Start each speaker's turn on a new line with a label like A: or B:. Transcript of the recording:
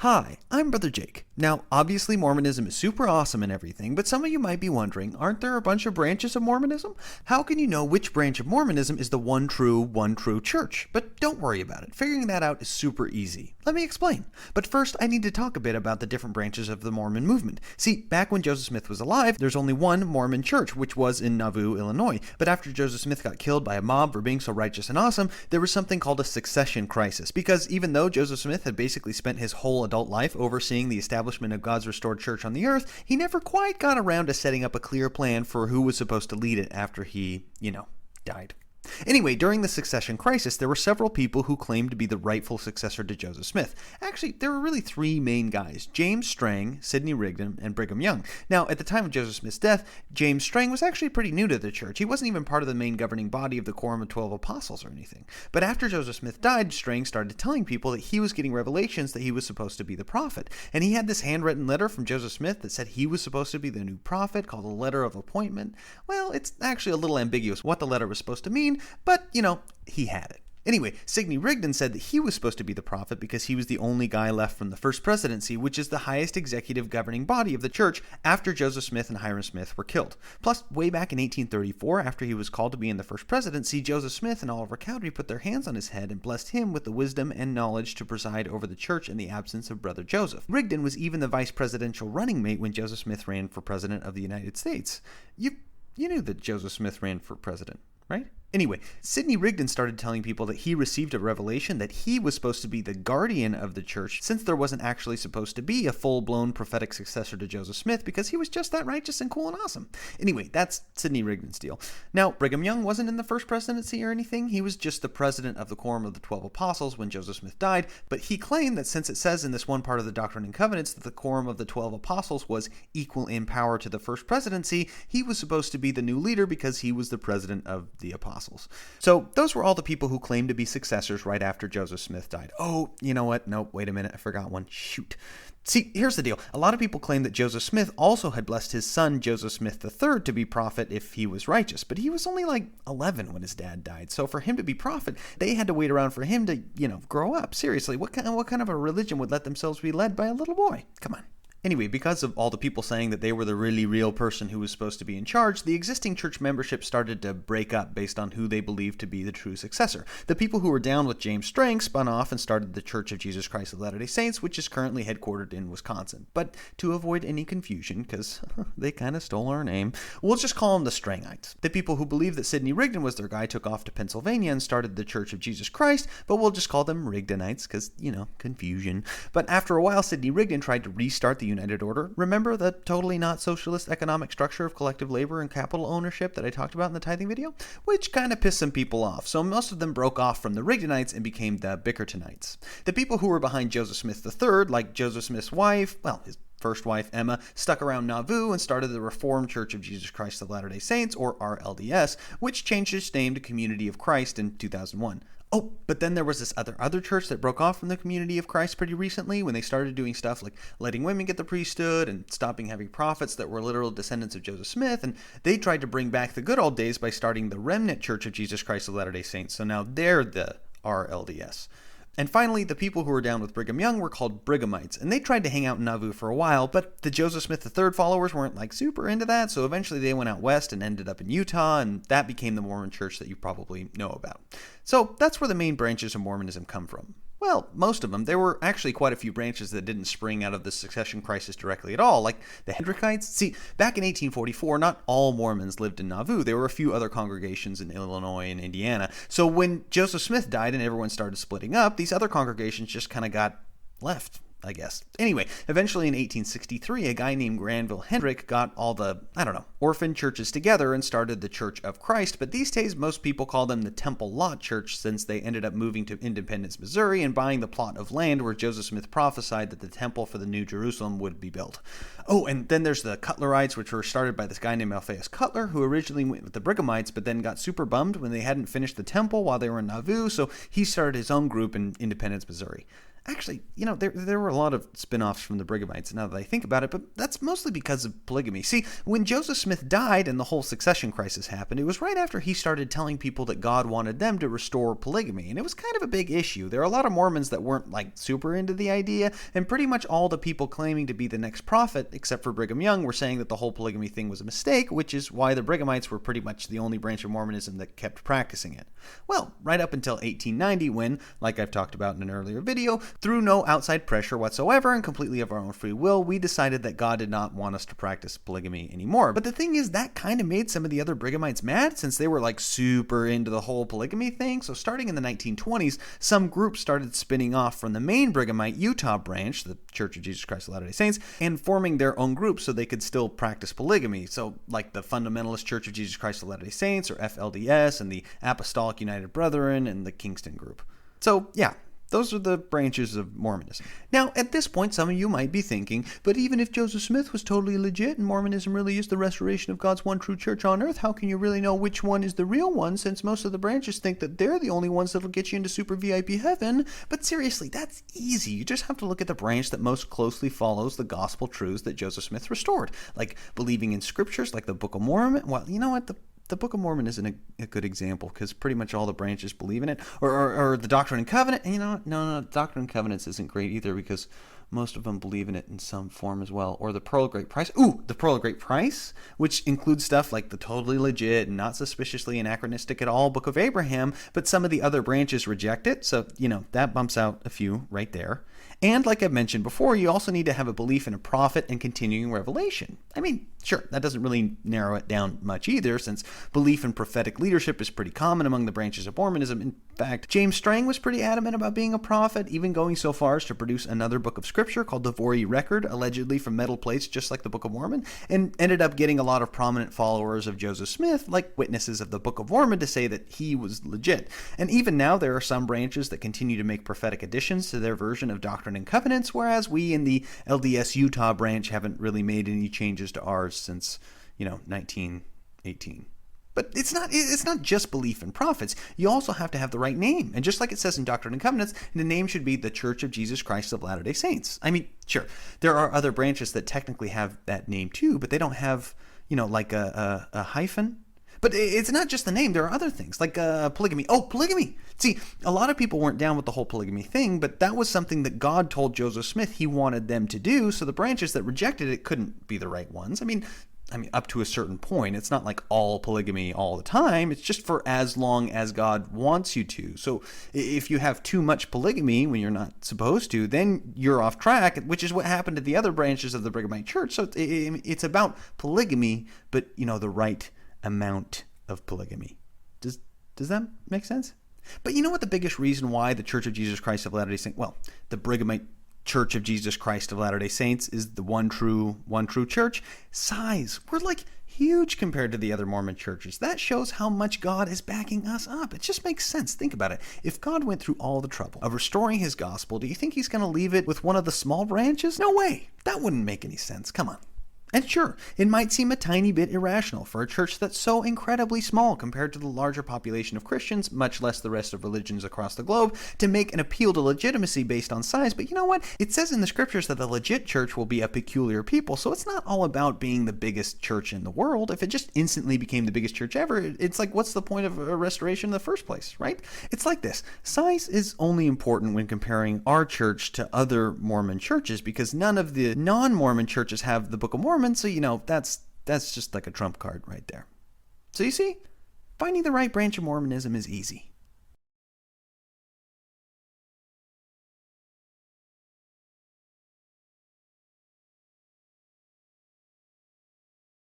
A: Hi, I'm Brother Jake. Now, obviously Mormonism is super awesome and everything, but some of you might be wondering, aren't there a bunch of branches of Mormonism? How can you know which branch of Mormonism is the one true church? But don't worry about it. Figuring that out is super easy. Let me explain. But first, I need to talk a bit about the different branches of the Mormon movement. See, back when Joseph Smith was alive, there's only one Mormon church, which was in Nauvoo, Illinois. But after Joseph Smith got killed by a mob for being so righteous and awesome, there was something called a succession crisis. Because even though Joseph Smith had basically spent his whole adult life overseeing the establishment of God's restored church on the earth, he never quite got around to setting up a clear plan for who was supposed to lead it after he, died. Anyway, during the succession crisis, there were several people who claimed to be the rightful successor to Joseph Smith. Actually, there were really three main guys: James Strang, Sidney Rigdon, and Brigham Young. Now, at the time of Joseph Smith's death, James Strang was actually pretty new to the church. He wasn't even part of the main governing body of the Quorum of 12 Apostles or anything. But after Joseph Smith died, Strang started telling people that he was getting revelations that he was supposed to be the prophet. And he had this handwritten letter from Joseph Smith that said he was supposed to be the new prophet, called a letter of appointment. Well, it's actually a little ambiguous what the letter was supposed to mean, but, he had it. Anyway, Sidney Rigdon said that he was supposed to be the prophet because he was the only guy left from the First Presidency, which is the highest executive governing body of the church after Joseph Smith and Hiram Smith were killed. Plus, way back in 1834, after he was called to be in the First Presidency, Joseph Smith and Oliver Cowdery put their hands on his head and blessed him with the wisdom and knowledge to preside over the church in the absence of Brother Joseph. Rigdon was even the vice presidential running mate when Joseph Smith ran for president of the United States. You knew that Joseph Smith ran for president, right? Anyway, Sidney Rigdon started telling people that he received a revelation that he was supposed to be the guardian of the church, since there wasn't actually supposed to be a full-blown prophetic successor to Joseph Smith, because he was just that righteous and cool and awesome. Anyway, that's Sidney Rigdon's deal. Now, Brigham Young wasn't in the First Presidency or anything. He was just the president of the Quorum of the 12 Apostles when Joseph Smith died, but he claimed that since it says in this one part of the Doctrine and Covenants that the Quorum of the 12 Apostles was equal in power to the First Presidency, he was supposed to be the new leader because he was the president of the apostles. So those were all the people who claimed to be successors right after Joseph Smith died. Oh, you know what? Nope, wait a minute. I forgot one. Shoot. See, here's the deal. A lot of people claim that Joseph Smith also had blessed his son, Joseph Smith III, to be prophet if he was righteous. But he was only like 11 when his dad died. So for him to be prophet, they had to wait around for him to, grow up. Seriously, what kind of a religion would let themselves be led by a little boy? Come on. Anyway, because of all the people saying that they were the really real person who was supposed to be in charge, the existing church membership started to break up based on who they believed to be the true successor. The people who were down with James Strang spun off and started the Church of Jesus Christ of Latter-day Saints, which is currently headquartered in Wisconsin. But to avoid any confusion, because they kind of stole our name, we'll just call them the Strangites. The people who believed that Sidney Rigdon was their guy took off to Pennsylvania and started the Church of Jesus Christ, but we'll just call them Rigdonites, because, confusion. But after a while, Sidney Rigdon tried to restart the United Order. Remember the totally not socialist economic structure of collective labor and capital ownership that I talked about in the tithing video? Which kind of pissed some people off, so most of them broke off from the Rigdonites and became the Bickertonites. The people who were behind Joseph Smith III, like Joseph Smith's wife, his first wife, Emma, stuck around Nauvoo and started the Reformed Church of Jesus Christ of Latter-day Saints, or RLDS, which changed its name to Community of Christ in 2001. Oh, but then there was this other church that broke off from the Community of Christ pretty recently when they started doing stuff like letting women get the priesthood and stopping having prophets that were literal descendants of Joseph Smith, and they tried to bring back the good old days by starting the Remnant Church of Jesus Christ of Latter-day Saints, so now they're the RLDS. And finally, the people who were down with Brigham Young were called Brighamites, and they tried to hang out in Nauvoo for a while, but the Joseph Smith III followers weren't super into that, so eventually they went out west and ended up in Utah, and that became the Mormon church that you probably know about. So that's where the main branches of Mormonism come from. Well, most of them. There were actually quite a few branches that didn't spring out of the succession crisis directly at all, like the Hendrickites. See, back in 1844, not all Mormons lived in Nauvoo. There were a few other congregations in Illinois and Indiana. So when Joseph Smith died and everyone started splitting up, these other congregations just kind of got left, I guess. Anyway, eventually in 1863, a guy named Granville Hendrick got all the, orphan churches together and started the Church of Christ, but these days most people call them the Temple Lot Church since they ended up moving to Independence, Missouri and buying the plot of land where Joseph Smith prophesied that the temple for the New Jerusalem would be built. Oh, and then there's the Cutlerites, which were started by this guy named Alphaeus Cutler, who originally went with the Brighamites, but then got super bummed when they hadn't finished the temple while they were in Nauvoo, so he started his own group in Independence, Missouri. Actually, there were a lot of spin-offs from the Brighamites now that I think about it, but that's mostly because of polygamy. See, when Joseph Smith died and the whole succession crisis happened, it was right after he started telling people that God wanted them to restore polygamy, and it was kind of a big issue. There are a lot of Mormons that weren't, super into the idea, and pretty much all the people claiming to be the next prophet, except for Brigham Young, were saying that the whole polygamy thing was a mistake, which is why the Brighamites were pretty much the only branch of Mormonism that kept practicing it. Well, right up until 1890 when, like I've talked about in an earlier video, through no outside pressure whatsoever and completely of our own free will, we decided that God did not want us to practice polygamy anymore. But the thing is, that kind of made some of the other Brighamites mad since they were super into the whole polygamy thing. So starting in the 1920s, some groups started spinning off from the main Brighamite Utah branch, the Church of Jesus Christ of Latter-day Saints, and forming their own groups so they could still practice polygamy. So like the Fundamentalist Church of Jesus Christ of Latter-day Saints, or FLDS, and the Apostolic United Brethren, and the Kingston group. So yeah, those are the branches of Mormonism. Now, at this point, some of you might be thinking, but even if Joseph Smith was totally legit and Mormonism really is the restoration of God's one true church on earth, how can you really know which one is the real one, since most of the branches think that they're the only ones that'll get you into super VIP heaven? But seriously, that's easy. You just have to look at the branch that most closely follows the gospel truths that Joseph Smith restored, like believing in scriptures like the Book of Mormon. Well, you know what? The Book of Mormon isn't a good example because pretty much all the branches believe in it. Or the Doctrine and Covenant. And no, Doctrine and Covenants isn't great either because most of them believe in it in some form as well. Or the Pearl of Great Price. Ooh, the Pearl of Great Price, which includes stuff like the totally legit and not suspiciously anachronistic at all Book of Abraham, but some of the other branches reject it. So, that bumps out a few right there. And like I've mentioned before, you also need to have a belief in a prophet and continuing revelation. I mean, sure, that doesn't really narrow it down much either, since belief in prophetic leadership is pretty common among the branches of Mormonism. In fact, James Strang was pretty adamant about being a prophet, even going so far as to produce another book of scripture called the Vori Record, allegedly from metal plates just like the Book of Mormon, and ended up getting a lot of prominent followers of Joseph Smith, like witnesses of the Book of Mormon, to say that he was legit. And even now, there are some branches that continue to make prophetic additions to their version of Doctrine and Covenants, whereas we in the LDS Utah branch haven't really made any changes to ours since, 1918. But it's not just belief in prophets. You also have to have the right name. And just like it says in Doctrine and Covenants, the name should be the Church of Jesus Christ of Latter-day Saints. I mean, sure, there are other branches that technically have that name too, but they don't have, like a hyphen. But it's not just the name. There are other things, like polygamy. Oh, polygamy. See, a lot of people weren't down with the whole polygamy thing, but that was something that God told Joseph Smith he wanted them to do, so the branches that rejected it couldn't be the right ones. I mean, up to a certain point. It's not like all polygamy all the time. It's just for as long as God wants you to. So if you have too much polygamy when you're not supposed to, then you're off track, which is what happened to the other branches of the Brighamite Church. So it's about polygamy, but, the right amount of polygamy. Does that make sense? But you know what the biggest reason why the Church of Jesus Christ of Latter-day Saints, the Brighamite Church of Jesus Christ of Latter-day Saints is the one true church? Size. We're huge compared to the other Mormon churches. That shows how much God is backing us up. It just makes sense. Think about it. If God went through all the trouble of restoring his gospel, do you think he's going to leave it with one of the small branches? No way. That wouldn't make any sense. Come on. And sure, it might seem a tiny bit irrational for a church that's so incredibly small compared to the larger population of Christians, much less the rest of religions across the globe, to make an appeal to legitimacy based on size. But you know what? It says in the scriptures that the legit church will be a peculiar people, so it's not all about being the biggest church in the world. If it just instantly became the biggest church ever, it's like, what's the point of a restoration in the first place, right? It's like this. Size is only important when comparing our church to other Mormon churches, because none of the non-Mormon churches have the Book of Mormon. So, that's just like a trump card right there. So you see, finding the right branch of Mormonism is easy.